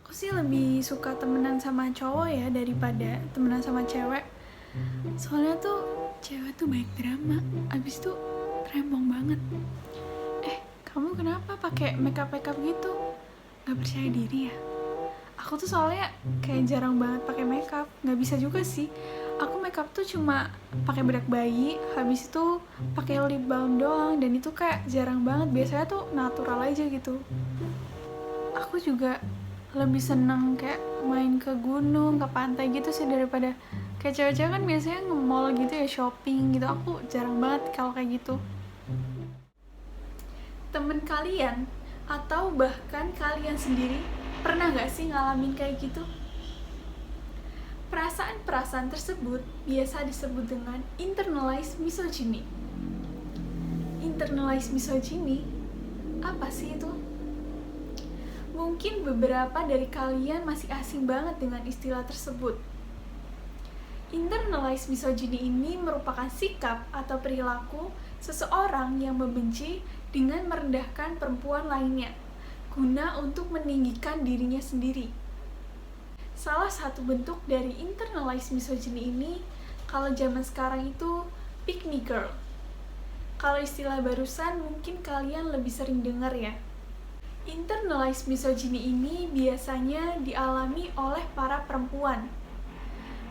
Aku sih lebih suka temenan sama cowok ya daripada temenan sama cewek. Soalnya tuh cewek tuh banyak drama, abis itu rempong banget. Kamu kenapa pakai makeup gitu? Gak percaya diri ya? Aku tuh soalnya kayak jarang banget pakai makeup, nggak bisa juga sih. Aku makeup tuh cuma pakai bedak bayi, habis itu pakai lip balm doang, dan itu kayak jarang banget. Biasanya tuh natural aja gitu. Aku juga lebih seneng kayak main ke gunung, ke pantai gitu sih daripada kayak cewek-cewek kan biasanya nge-mall gitu ya, shopping gitu. Aku jarang banget kalau kayak gitu. Temen kalian atau bahkan kalian sendiri pernah gak sih ngalamin kayak gitu? Perasaan-perasaan tersebut biasa disebut dengan internalized misogyny. Internalized misogyny? Apa sih itu? Mungkin beberapa dari kalian masih asing banget dengan istilah tersebut. Internalized misogyny ini merupakan sikap atau perilaku seseorang yang membenci dengan merendahkan perempuan lainnya, guna untuk meninggikan dirinya sendiri. Salah satu bentuk dari internalized misogyny ini, kalau zaman sekarang itu pick me girl. Kalau istilah barusan mungkin kalian lebih sering dengar ya. Internalized misogyny ini biasanya dialami oleh para perempuan.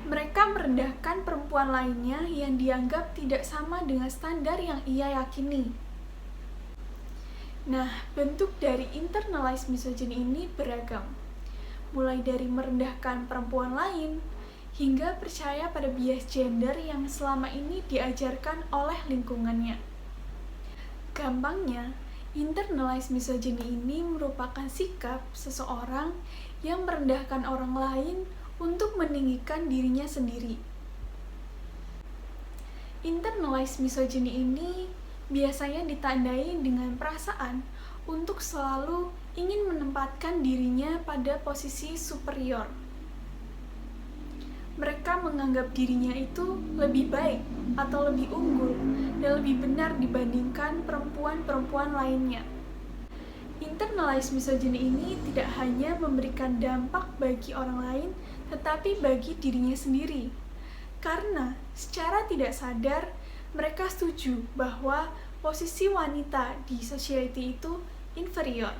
Mereka merendahkan perempuan lainnya yang dianggap tidak sama dengan standar yang ia yakini. Nah, bentuk dari internalized misogyny ini beragam. Mulai dari merendahkan perempuan lain, hingga percaya pada bias gender yang selama ini diajarkan oleh lingkungannya. Gampangnya, internalized misogyny ini merupakan sikap seseorang yang merendahkan orang lain untuk meninggikan dirinya sendiri. Internalized misogyny ini biasanya ditandai dengan perasaan untuk selalu ingin menempatkan dirinya pada posisi superior. Mereka menganggap dirinya itu lebih baik atau lebih unggul dan lebih benar dibandingkan perempuan-perempuan lainnya. Internalized misogyny ini tidak hanya memberikan dampak bagi orang lain, tetapi bagi dirinya sendiri. Karena secara tidak sadar, mereka setuju bahwa posisi wanita di society itu inferior.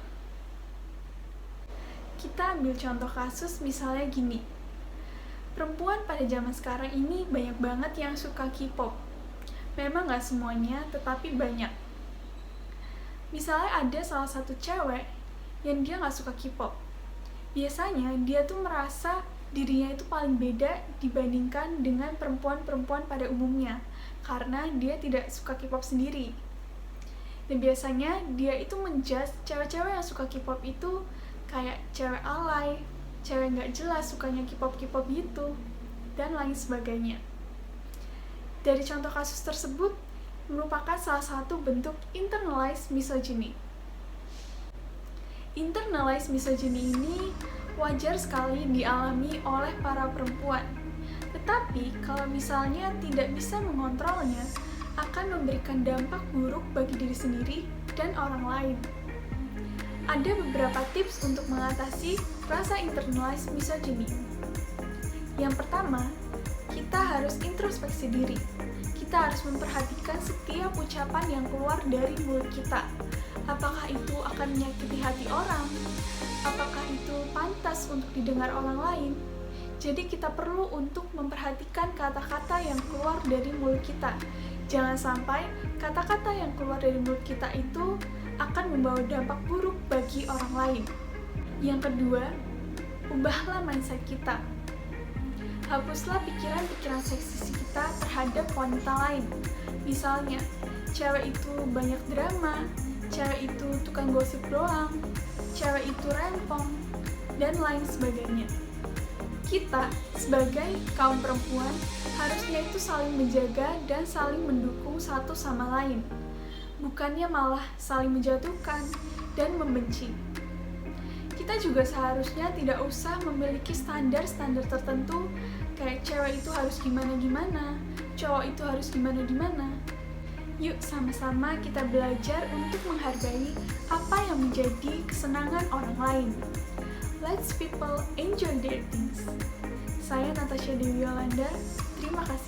Kita ambil contoh kasus misalnya gini. Perempuan pada zaman sekarang ini banyak banget yang suka K-pop. Memang gak semuanya, tetapi banyak. Misalnya ada salah satu cewek yang dia gak suka K-pop. Biasanya dia tuh merasa dirinya itu paling beda dibandingkan dengan perempuan-perempuan pada umumnya, karena dia tidak suka K-pop sendiri. Dan biasanya dia itu menjudge cewek-cewek yang suka K-pop itu kayak cewek alay, cewek nggak jelas sukanya K-pop gitu, dan lain sebagainya. Dari contoh kasus tersebut merupakan salah satu bentuk internalized misogyny. Internalized misogyny ini wajar sekali dialami oleh para perempuan. Tetapi kalau misalnya tidak bisa mengontrolnya, akan memberikan dampak buruk bagi diri sendiri dan orang lain. Ada beberapa tips untuk mengatasi rasa internalized misogyny. Yang pertama, kita harus introspeksi diri. Kita harus memperhatikan setiap ucapan yang keluar dari mulut kita. Apakah itu akan menyakiti hati orang? Apakah itu pantas untuk didengar orang lain? Jadi kita perlu untuk memperhatikan kata-kata yang keluar dari mulut kita. Jangan sampai kata-kata yang keluar dari mulut kita itu akan membawa dampak buruk bagi orang lain. Yang kedua, ubahlah mindset kita. Hapuslah pikiran-pikiran seksis kita terhadap wanita lain. Misalnya, cewek itu banyak drama, cewek itu tukang gosip doang, cewek itu rempong, dan lain sebagainya. Kita sebagai kaum perempuan harusnya itu saling menjaga dan saling mendukung satu sama lain, bukannya malah saling menjatuhkan dan membenci. Kita juga seharusnya tidak usah memiliki standar-standar tertentu kayak cewek itu harus gimana-gimana, cowok itu harus gimana-gimana. Yuk sama-sama kita belajar untuk menghargai apa yang menjadi kesenangan orang lain. Let's people enjoy their things. Saya Natasha Dewi Yolanda, terima kasih.